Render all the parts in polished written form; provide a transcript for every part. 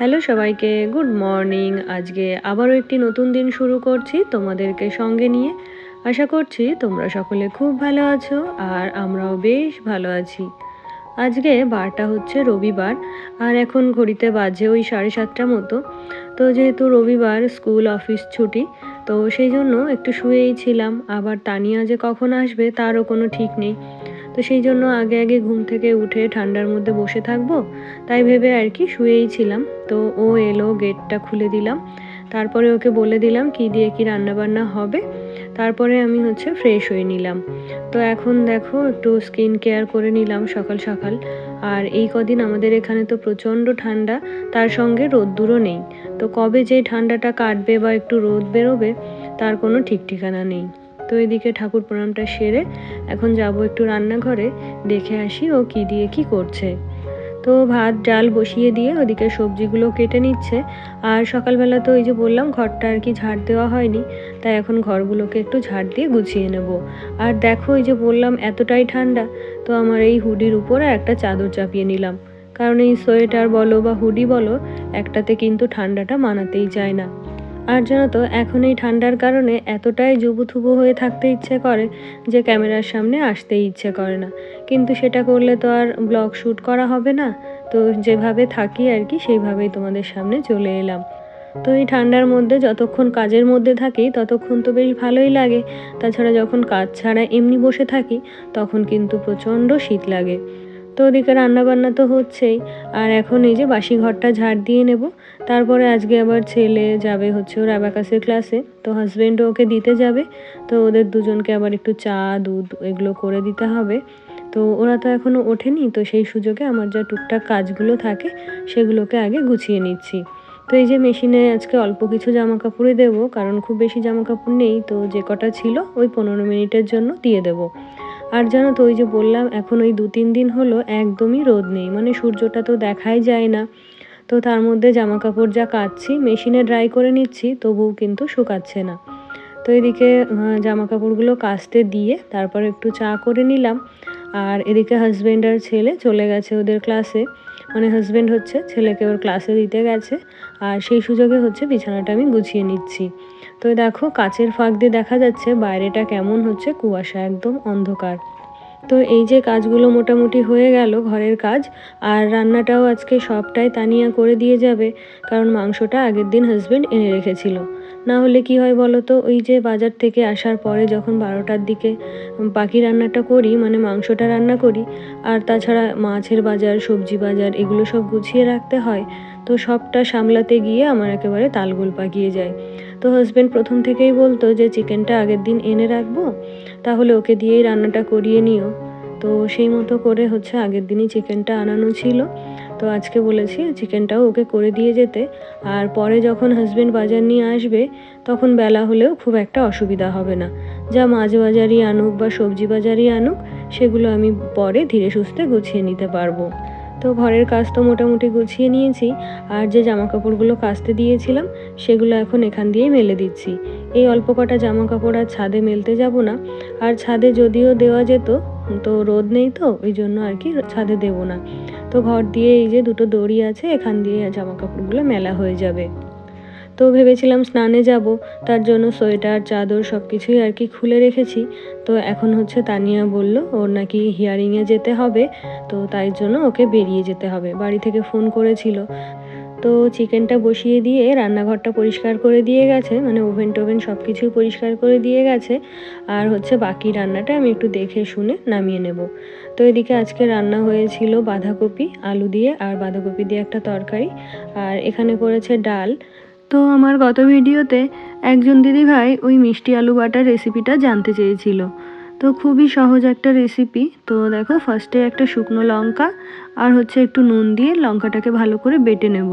Hello সবাইকে, good morning. আজকে আবারও একটি নতুন দিন শুরু করছি তোমাদেরকে সঙ্গে নিয়ে। আশা করছি তোমরা সকলে খুব ভালো আছো আর আমরাও বেশ ভালো আছি। আজকে বারটা হচ্ছে রবিবার আর এখন ঘড়িতে বাজে ওই 7:30 মতো। তো যেহেতু রবিবার স্কুল অফিস ছুটি, তো সেই জন্য একটু শুয়েই ছিলাম। আবার তানিয়া যে কখন আসবে তারও কোনো ঠিক নেই। তো সেই জন্য আগে আগে ঘুম থেকে উঠে ঠান্ডার মধ্যে বসে থাকবো তাই ভেবে আর কি শুয়েই ছিলাম। তো ও এলো, গেটটা খুলে দিলাম, তারপরে ওকে বলে দিলাম কী দিয়ে কী রান্নাবান্না হবে। তারপরে আমি হচ্ছে ফ্রেশ হয়ে নিলাম। তো এখন দেখো একটু স্কিন কেয়ার করে নিলাম সকাল সকাল। আর এই কদিন আমাদের এখানে তো প্রচণ্ড ঠান্ডা, তার সঙ্গে রোদ্দুরও নেই। তো কবে যে ঠান্ডাটা কাটবে বা একটু রোদ বেরোবে তার কোনো ঠিক ঠিকানা নেই। তো এদিকে ঠাকুর প্রণামটা সেরে এখন যাব একটু রান্নাঘরে, দেখে আসি ও কী দিয়ে কী করছে। তো ভাত ডাল বসিয়ে দিয়ে ওদিকে সবজিগুলো কেটে নিচ্ছে। আর সকালবেলা তো ওই যে বললাম ঘরটা আর কি ঝাড় দেওয়া হয়নি, তাই এখন ঘরগুলোকে একটু ঝাড় দিয়ে গুছিয়ে নেব। আর দেখো ওই যে বললাম এতটাই ঠান্ডা, তো আমার এই হুডির উপরে একটা চাদর চাপিয়ে নিলাম, কারণ এই সোয়েটার বলো বা হুডি বলো একটাতে কিন্তু ঠান্ডাটা মানাতেই চায় না। আর জানো তো এখন এই ঠান্ডার কারণে এতটাই জুবুথুবু হয়ে থাকতে ইচ্ছে করে যে ক্যামেরার সামনে আসতেই ইচ্ছে করে না। কিন্তু সেটা করলে তো আর ব্লগ শ্যুট করা হবে না। তো যেভাবে থাকি আর কি সেইভাবেই তোমাদের সামনে চলে এলাম। তো এই ঠান্ডার মধ্যে যতক্ষণ কাজের মধ্যে থাকি ততক্ষণ তো বেশ ভালোই লাগে। তাছাড়া যখন কাজ ছাড়া এমনি বসে থাকি তখন কিন্তু প্রচণ্ড শীত লাগে। তো ওদিকে রান্নাবান্না তো হচ্ছেই। আর এখন এই যে বাসি ঘরটা ঝাড় দিয়ে নেব। তারপরে আজকে আবার ছেলে যাবে হচ্ছে ওর অ্যাবাকাসের ক্লাসে, তো হাজব্যান্ডও ওকে দিতে যাবে। তো ওদের দুজনকে আবার একটু চা দুধ এগুলো করে দিতে হবে। তো ওরা তো এখনও ওঠেনি, তো সেই সুযোগে আমার যা টুকটাক কাজগুলো থাকে সেগুলোকে আগে গুছিয়ে নিচ্ছি। তো এই যে মেশিনে আজকে অল্প কিছু জামা কাপড়ই দেবো, কারণ খুব বেশি জামা কাপড় নেই। তো যে কটা ছিল ওই 15 মিনিটের জন্য দিয়ে দেবো। আর জানো তো ওই যে বললাম এখন ওই 2-3 দিন হলো একদমই রোদ নেই, মানে সূর্যটা তো দেখাই যায় না। তো তার মধ্যে জামা কাপড় যা কাচ্ছি মেশিনে ড্রাই করে নিচ্ছি তবুও কিন্তু শুকাচ্ছে না। তো এদিকে জামা কাপড়গুলো কাচতে দিয়ে তারপর একটু চা করে নিলাম। আর এদিকে হাজব্যান্ড আর ছেলে চলে গেছে ওদের ক্লাসে, মানে হাজব্যান্ড হচ্ছে ছেলেকে ওর ক্লাসে দিতে গেছে। আর সেই সুযোগে হচ্ছে বিছানাটা আমি গুছিয়ে নিচ্ছি। তো দেখো কাচের ফাঁক দিয়ে দেখা যাচ্ছে বাইরেটা কেমন হচ্ছে কুয়াশা, একদম অন্ধকার। তো এই যে কাজগুলো মোটামুটি হয়ে গেল ঘরের কাজ। আর রান্নাটাও আজকে সবটাই তানিয়া করে দিয়ে যাবে, কারণ মাংসটা আগের দিন হাজব্যান্ড এনে রেখেছিল। না হলে কি হয় বলো তো, ওই যে বাজার থেকে আসার পরে যখন 12টার দিকে বাকি রান্নাটা করি, মানে মাংসটা রান্না করি, আর তাছাড়া মাছের বাজার সবজি বাজার এগুলো সব গুছিয়ে রাখতে হয়। তো সবটা সামলাতে গিয়ে আমার একেবারে তালগোল পাকিয়ে যায়। তো হাজব্যান্ড প্রথম থেকেই বলতো যে চিকেনটা আগের দিন এনে রাখবো, তাহলে ওকে দিয়েই রান্নাটা করিয়ে নিও। তো সেই মতো করে হচ্ছে আগের দিনই চিকেনটা আনানো ছিল। তো আজকে বলেছি চিকেনটাও ওকে করে দিয়ে যেতে। আর পরে যখন হাজব্যান্ড বাজার নিয়ে আসবে তখন বেলা হলেও খুব একটা অসুবিধা হবে না। যা মাছ বাজারই আনুক বা সবজি বাজারই আনুক, সেগুলো আমি পরে ধীরে সুস্থে গুছিয়ে নিতে পারবো। তো ঘরের কাজ তো মোটামুটি গুছিয়ে নিয়েছি। আর যে জামা কাপড়গুলো কাচতে দিয়েছিলাম সেগুলো এখন এখান দিয়েই মেলে দিচ্ছি। এই অল্প কটা জামা কাপড় আর ছাদে মেলতে যাব না। আর ছাদে যদিও দেওয়া যেত, তো রোদ নেই তো ওই জন্য আর কি ছাদে দেবো না। তো ঘর দিয়ে এই যে দুটো দড়ি আছে, এখান দিয়ে জামা কাপড়গুলো মেলা হয়ে যাবে। তো ভেবেছিলাম স্নানে যাব, তার জন্য সোয়েটার চাদর সব কিছুই আর কি খুলে রেখেছি। তো এখন হচ্ছে তানিয়া বলল ওর নাকি হিয়ারিংয়ে যেতে হবে, তো তাই জন্য ওকে বেরিয়ে যেতে হবে, বাড়ি থেকে ফোন করেছিল। তো চিকেনটা বসিয়ে দিয়ে রান্নাঘরটা পরিষ্কার করে দিয়ে গেছে, মানে ওভেন টোভেন সব কিছুই পরিষ্কার করে দিয়ে গেছে। আর হচ্ছে বাকি রান্নাটা আমি একটু দেখে শুনে নামিয়ে নেব। তো এদিকে আজকে রান্না হয়েছিল বাঁধাকপি আলু দিয়ে আর বাঁধাকপি দিয়ে একটা তরকারি। আর এখানে করেছে ডাল। তো আমার গত ভিডিওতে একজন দিদিভাই ওই মিষ্টি আলু বাটার রেসিপিটা জানতে চেয়েছিল। তো খুবই সহজ একটা রেসিপি। তো দেখো ফার্স্টে একটা শুকনো লঙ্কা আর হচ্ছে একটু নুন দিয়ে লঙ্কাটাকে ভালো করে বেটে নেব।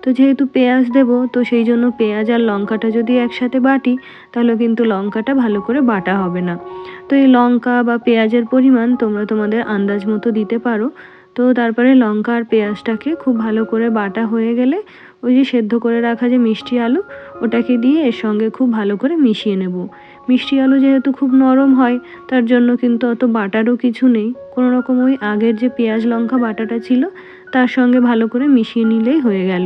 তো যেহেতু পেঁয়াজ দেব, তো সেই জন্য পেঁয়াজ আর লঙ্কাটা যদি একসাথে বাটি তাহলে কিন্তু লঙ্কাটা ভালো করে বাটা হবে না। তো এই লঙ্কা বা পেঁয়াজের পরিমাণ তোমরা তোমাদের আন্দাজ মতো দিতে পারো। তো তারপরে লঙ্কা আর পেঁয়াজটাকে খুব ভালো করে বাটা হয়ে গেলে ওই যে সেদ্ধ করে রাখা যে মিষ্টি আলু ওটাকে দিয়ে এর সঙ্গে খুব ভালো করে মিশিয়ে নেব। মিষ্টি আলু যেহেতু খুব নরম হয় তার জন্য কিন্তু অত বাটারও কিছু নেই, কোনো রকম ওই আগের যে পেঁয়াজ লঙ্কা বাটাটা ছিল তার সঙ্গে ভালো করে মিশিয়ে নিলেই হয়ে গেল।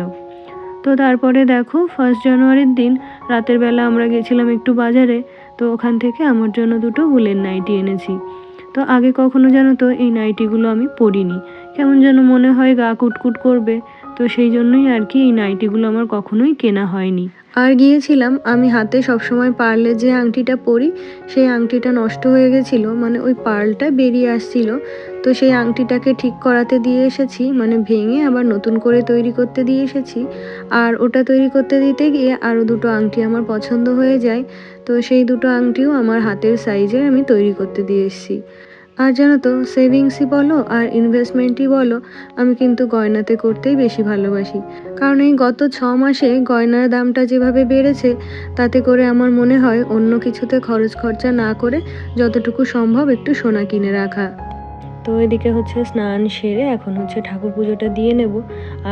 তো তারপরে দেখো 1 জানুয়ারির দিন রাতের বেলা আমরা গেছিলাম একটু বাজারে। তো ওখান থেকে আমার জন্য দুটো উলের নাইটি এনেছি। তো আগে কখনো জানো তো এই নাইটিগুলো আমি পরিনি, কেমন যেন মনে হয় গা কুটকুট করবে। তো সেই জন্যই আর কি এই নাইটিগুলো আমার কখনোই কেনা হয়নি। আর গিয়েছিলাম আমি হাতে সবসময় পার্লের যে আংটিটা পরি সেই আংটিটা নষ্ট হয়ে গেছিলো, মানে ওই পার্লটা বেরিয়ে আসছিল। তো সেই আংটিটাকে ঠিক করাতে দিয়ে এসেছি, মানে ভেঙে আবার নতুন করে তৈরি করতে দিয়ে এসেছি। আর ওটা তৈরি করতে দিতে গিয়ে আরও দুটো আংটি আমার পছন্দ হয়ে যায়। তো সেই দুটো আংটিও আমার হাতের সাইজের আমি তৈরি করতে দিয়ে এসেছি। আর জানো তো সেভিংসই বলো আর ইনভেস্টমেন্টই বলো, আমি কিন্তু গয়নাতে করতেই বেশি ভালোবাসি। কারণ এই গত 6 মাসে গয়নার দামটা যেভাবে বেড়েছে, তাতে করে আমার মনে হয় অন্য কিছুতে খরচ খরচা না করে যতটুকু সম্ভব একটু সোনা কিনে রাখা। তো এদিকে হচ্ছে স্নান সেরে এখন হচ্ছে ঠাকুর পুজোটা দিয়ে নেব।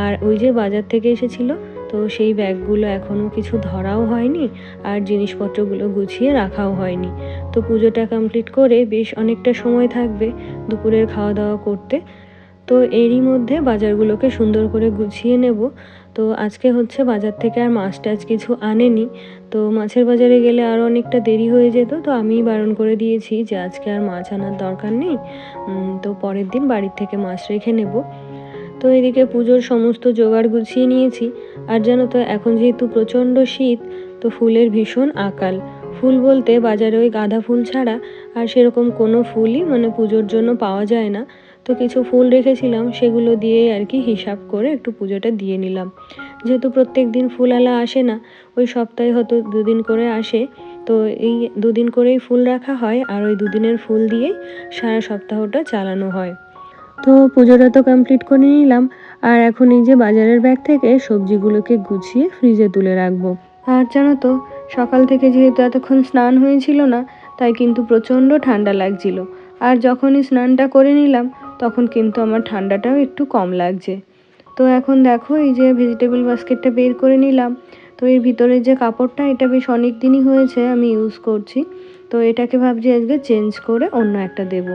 আর ওই যে বাজার থেকে এসেছিল, তো সেই ব্যাগগুলো এখনও কিছু ধরাও হয়নি আর জিনিসপত্রগুলো গুছিয়ে রাখাও হয়নি। তো পুজোটা কমপ্লিট করে বেশ অনেকটা সময় থাকবে দুপুরের খাওয়া দাওয়া করতে। তো এরই মধ্যে বাজারগুলোকে সুন্দর করে গুছিয়ে নেব। তো আজকে হচ্ছে বাজার থেকে আর মাছ টাছ কিছু আনেনি। তো মাছের বাজারে গেলে আরও অনেকটা দেরি হয়ে যেত। তো আমিই বারণ করে দিয়েছি যে আজকে আর মাছ আনার দরকার নেই, তো পরের দিন বাড়ির থেকে মাছ রেখে নেব। তো এদিকে পুজোর সমস্ত জোগাড় গুছিয়ে নিয়েছি। আর জানো তো এখন যেহেতু প্রচণ্ড শীত, তো ফুলের ভীষণ আকাল। ফুল বলতে বাজারে ওই গাঁদা ফুল ছাড়া আর সেরকম কোনো ফুলই মানে পুজোর জন্য পাওয়া যায় না। তো কিছু ফুল রেখেছিলাম, সেগুলো দিয়েই আর কি হিসাব করে একটু পুজোটা দিয়ে নিলাম। যেহেতু প্রত্যেক দিন ফুলওয়ালা আসে না, ওই সপ্তাহে হয়তো 2 দিন করে আসে। তো এই 2 দিন করেই ফুল রাখা হয় আর ওই 2 দিনের ফুল দিয়েই সারা সপ্তাহটা চালানো হয়। তো পুজোটা তো কমপ্লিট করে নিলাম। আর এখন এই যে বাজারের ব্যাগ থেকে সবজিগুলোকে গুছিয়ে ফ্রিজে তুলে রাখবো। আর জানো তো সকাল থেকে যেহেতু এতক্ষণ স্নান হয়েছিল না, তাই কিন্তু প্রচণ্ড ঠান্ডা লাগছিল। আর যখনই স্নানটা করে নিলাম তখন কিন্তু আমার ঠান্ডাটাও একটু কম লাগছে। তো এখন দেখো এই যে ভেজিটেবল বাস্কেটটা বের করে নিলাম। তো এর ভিতরে যে কাপড়টা, এটা বেশ অনেক দিনই হয়েছে আমি ইউজ করছি। তো এটাকে ভাবছি আজকে চেঞ্জ করে অন্য একটা দেবো।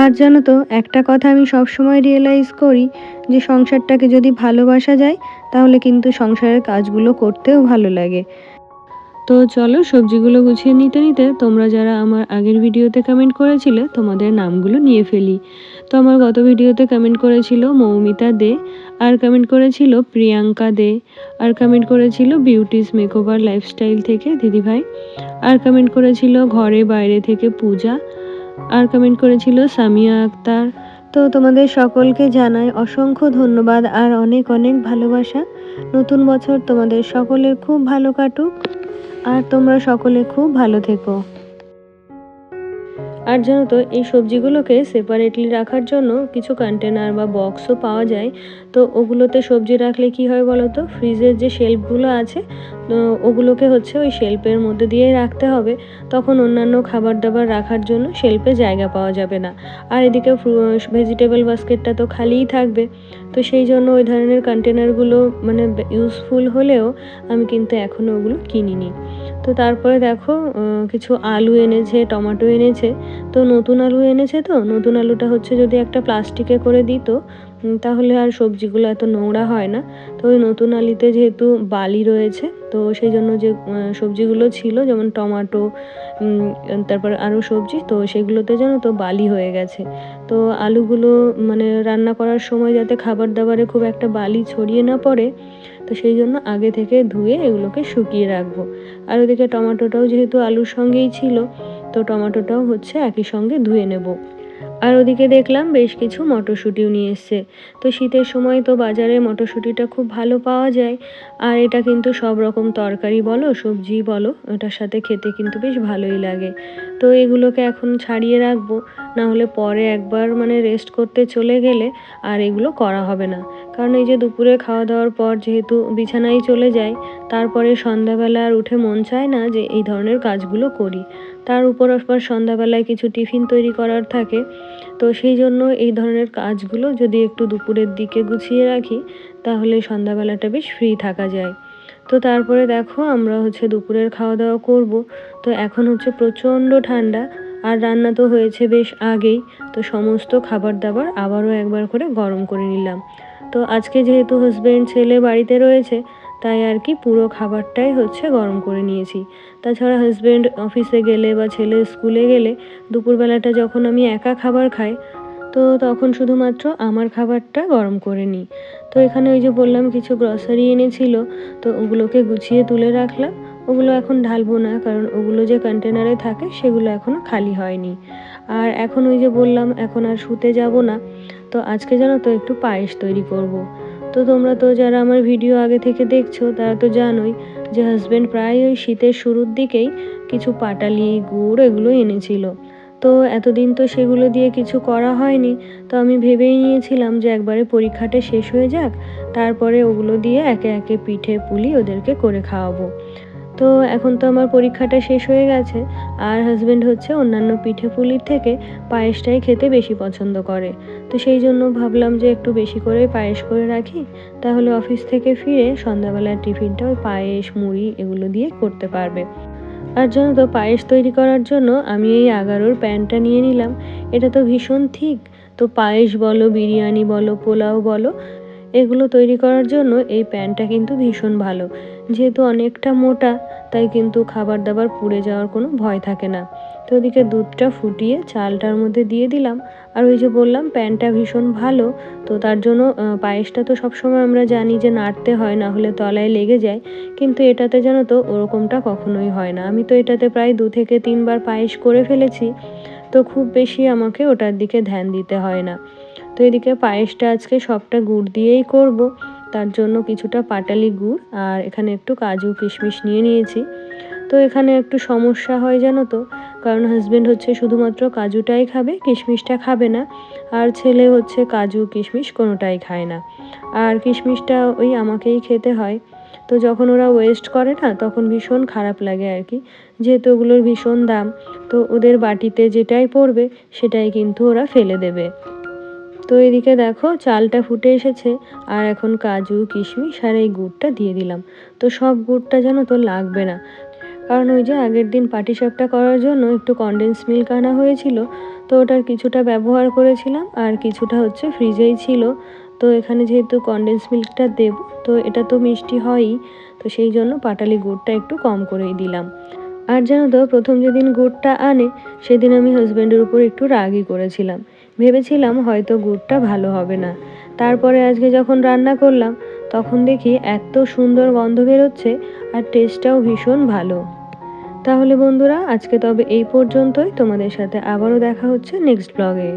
আর জানো তো একটা কথা আমি সবসময় রিয়েলাইজ করি, যে সংসারটাকে যদি ভালোবাসা যায় তাহলে কিন্তু সংসারের কাজগুলো করতেও ভালো লাগে। তো চলো সবজিগুলো গুছিয়ে নিতে নিতে তোমরা যারা আমার আগের ভিডিওতে কমেন্ট করেছিলে তোমাদের নামগুলো নিয়ে ফেলি। তো আমার গত ভিডিওতে কমেন্ট করেছিল মৌমিতা দে, আর কমেন্ট করেছিল প্রিয়াঙ্কা দে, আর কমেন্ট করেছিল বিউটিস মেকওভার লাইফস্টাইল থেকে দিদিভাই, আর কমেন্ট করেছিল ঘরে বাইরে থেকে পূজা, আর কমেন্ট করেছিল সামিয়া আক্তার। তো তোমাদের সকলকে জানাই অসংখ্য ধন্যবাদ আর অনেক অনেক ভালোবাসা। নতুন বছর তোমাদের সকলের খুব ভালো কাটুক আর তোমরা সকলে খুব ভালো থেকো। আর জানো তো এই সবজিগুলোকে সেপারেটলি রাখার জন্য কিছু কন্টেনার বা বক্সও পাওয়া যায়। তো ওগুলোতে সবজি রাখলে কি হয় বলো তো, ফ্রিজের যে শেলফগুলো আছে ওগুলোকে হচ্ছে ওই শেলফের মধ্যে দিয়ে রাখতে হবে। তখন অন্যান্য খাবার দাবার রাখার জন্য শেলফে জায়গা পাওয়া যাবে না। আর এদিকে ভেজিটেবল বাস্কেটটা তো খালিই থাকবে। তো সেই জন্য ওই ধরনের কন্টেনারগুলো মানে ইউজফুল হলেও আমি কিন্তু এখনও ওগুলো কিনিনি। তো তারপরে দেখো কিছু আলু এনেছে, টমেটো এনেছে। তো নতুন আলু এনেছে, তো নতুন আলুটা হচ্ছে যদি একটা প্লাস্টিকে করে দিত তাহলে আর সবজিগুলো এত নোংরা হয় না। তো ওই নতুন আলুতে যেহেতু বালি রয়েছে, তো সেই জন্য যে সবজিগুলো ছিল যেমন টমেটো, তারপর আরও সবজি, তো সেগুলোতে যেন তো বালি হয়ে গেছে। তো আলুগুলো মানে রান্না করার সময় যাতে খাবার দাবারে খুব একটা বালি ছড়িয়ে না পড়ে, তো সেই জন্য আগে থেকে ধুয়ে এগুলোকে শুকিয়ে রাখবো। আর ওদিকে টমেটোটাও যেহেতু আলুর সঙ্গেই ছিল, তো টমেটোটাও হচ্ছে একই সঙ্গে ধুয়ে নেব। আর ওদিকে দেখলাম বেশ কিছু মটরশুঁটিও নিয়ে এসছে। তো শীতের সময় তো বাজারে মটরশুঁটিটা খুব ভালো পাওয়া যায়। আর এটা কিন্তু সব রকম তরকারি বলো সবজি বলো এটার সাথে খেতে কিন্তু বেশ ভালোই লাগে। তো এগুলোকে এখন ছাড়িয়ে রাখবো, না হলে পরে একবার মানে রেস্ট করতে চলে গেলে আর এগুলো করা হবে না। কারণ এই যে দুপুরে খাওয়া দাওয়ার পর যেহেতু বিছানায় চলে যাই, তারপরে সন্ধ্যাবেলা আর উঠে মন চায় না যে এই ধরনের কাজগুলো করি। তার উপর আবার সন্ধ্যাবেলায় কিছু টিফিন তৈরি করার থাকে। তো সেই জন্য এই ধরনের কাজগুলো যদি একটু দুপুরের দিকে গুছিয়ে রাখি তাহলে সন্ধ্যাবেলাটা বেশ ফ্রি থাকা যায়। তো তারপরে দেখো আমরা হচ্ছে দুপুরের খাওয়া দাওয়া করব। তো এখন হচ্ছে প্রচণ্ড ঠান্ডা আর রান্না তো হয়েছে বেশ আগেই। তো সমস্ত খাবার দাবার আবারও একবার করে গরম করে নিলাম। তো আজকে যেহেতু হাজব্যান্ড ছেলে বাড়িতে রয়েছে, তাই আর কি পুরো খাবারটাই হচ্ছে গরম করে নিয়েছি। তাছাড়া হাজব্যান্ড অফিসে গেলে বা ছেলে স্কুলে গেলে দুপুরবেলাটা যখন আমি একা খাবার খাই, তো তখন শুধুমাত্র আমার খাবারটা গরম করে নিই। তো এখানে ওই যে বললাম কিছু গ্রসারি এনেছিল, তো ওগুলোকে গুছিয়ে তুলে রাখলাম। ওগুলো এখন ঢালবো না, কারণ ওগুলো যে কন্টেনারে থাকে সেগুলো এখনও খালি হয়নি। আর এখন ওই যে বললাম এখন আর শুতে যাব না, তো আজকে জানো তো একটু পায়েস তৈরি করব। তো তোমরা তো যারা আমার ভিডিও আগে থেকে দেখছো তারা তো জানোই যে হাজব্যান্ড প্রায় ওই শীতের শুরুর দিকেই কিছু পাটালি গুড় এগুলো এনেছিল। তো এতদিন তো সেগুলো দিয়ে কিছু করা হয়নি, তো আমি ভেবেই নিয়েছিলাম যে একবারে পরীক্ষাটা শেষ হয়ে যাক, তারপরে ওগুলো দিয়ে একে একে পিঠে পুলি ওদেরকে করে খাওয়াবো। তো এখন তো আমার পরীক্ষাটা শেষ হয়ে গেছে, আর হাজব্যান্ড হচ্ছে অন্যান্য পিঠে পুলির থেকে পায়েসটাই খেতে বেশি পছন্দ করে। তো সেই জন্য ভাবলাম যে একটু বেশি করে পায়েস করে রাখি, তাহলে অফিস থেকে ফিরে সন্ধ্যাবেলার টিফিনটা ওই পায়েস মুড়ি এগুলো দিয়ে করতে পারবে। আর জানো তো পায়েস তৈরি করার জন্য আমি এই আগারোর প্যানটা নিয়ে নিলাম। এটা তো ভীষণ ঠিক। তো পায়েস বলো, বিরিয়ানি বলো, পোলাও বলো, এগুলো তৈরি করার জন্য এই প্যানটা কিন্তু ভীষণ ভালো। যেহেতু অনেকটা মোটা, তাই কিন্তু খাবার দাবার পুড়ে যাওয়ার কোনো ভয় থাকে না। তো ওদিকে দুধটা ফুটিয়ে চালটার মধ্যে দিয়ে দিলাম। আর ওই যে বললাম প্যানটা ভীষণ ভালো, তো তার জন্য পায়েসটা তো সবসময় আমরা জানি যে নাড়তে হয়, না হলে তলায় লেগে যায়। কিন্তু এটাতে জানো তো ওরকমটা কখনোই হয় না। আমি তো এটাতে প্রায় 2 থেকে 3 বার পায়েস করে ফেলেছি, তো খুব বেশি আমাকে ওটার দিকে ধ্যান দিতে হয় না। তো এদিকে পায়েসটা আজকে সবটা গুড় দিয়েই করব, তার জন্য কিছুটা পাটালি গুড় আর এখানে একটু কাজু কিশমিশ নিয়ে নিয়েছি। তো এখানে একটু সমস্যা হয় জানো তো, কারণ হাজব্যান্ড হচ্ছে শুধুমাত্র কাজুটাই খাবে, কিশমিশটা খাবে না। আর ছেলে হচ্ছে কাজু কিশমিশ কোনোটাই খায় না, আর কিশমিশটা ওই আমাকেই খেতে হয়। তো যখন ওরা ওয়েস্ট করে না তখন ভীষণ খারাপ লাগে আর কি, যেহেতু ওগুলোর ভীষণ দাম। তো ওদের বাটিতে যেটাই পড়বে সেটাই কিন্তু ওরা ফেলে দেবে। তো এদিকে দেখো চালটা ফুটে এসেছে, আর এখন কাজু কিশমিশ আর এই গুড়টা দিয়ে দিলাম। তো সব গুড়টা যেন তো লাগবে না, কারণ ওই যে আগের দিন পাটিসাপটা করার জন্য একটু কনডেন্স মিল্ক আনা হয়েছিল, তো ওটার কিছুটা ব্যবহার করেছিলাম আর কিছুটা হচ্ছে ফ্রিজেই ছিল। তো এখানে যেহেতু কনডেন্স মিল্কটা দেব, তো এটা তো মিষ্টি হয়ই, তো সেই জন্য পাটালি গুড়টা একটু কম করেই দিলাম। আর জানো তো প্রথম যেদিন গুড়টা আনে সেদিন আমি হাজব্যান্ডের উপর একটু রাগই করেছিলাম, ভেবেছিলাম হয়তো গুড়টা ভালো হবে না। তারপরে আজকে যখন রান্না করলাম তখন দেখি এত সুন্দর গন্ধ বেরোচ্ছে, আর টেস্টটাও ভীষণ ভালো। তাহলে বন্ধুরা আজকে তবে এই পর্যন্তই, তোমাদের সাথে আবারও দেখা হচ্ছে নেক্সট ব্লগে।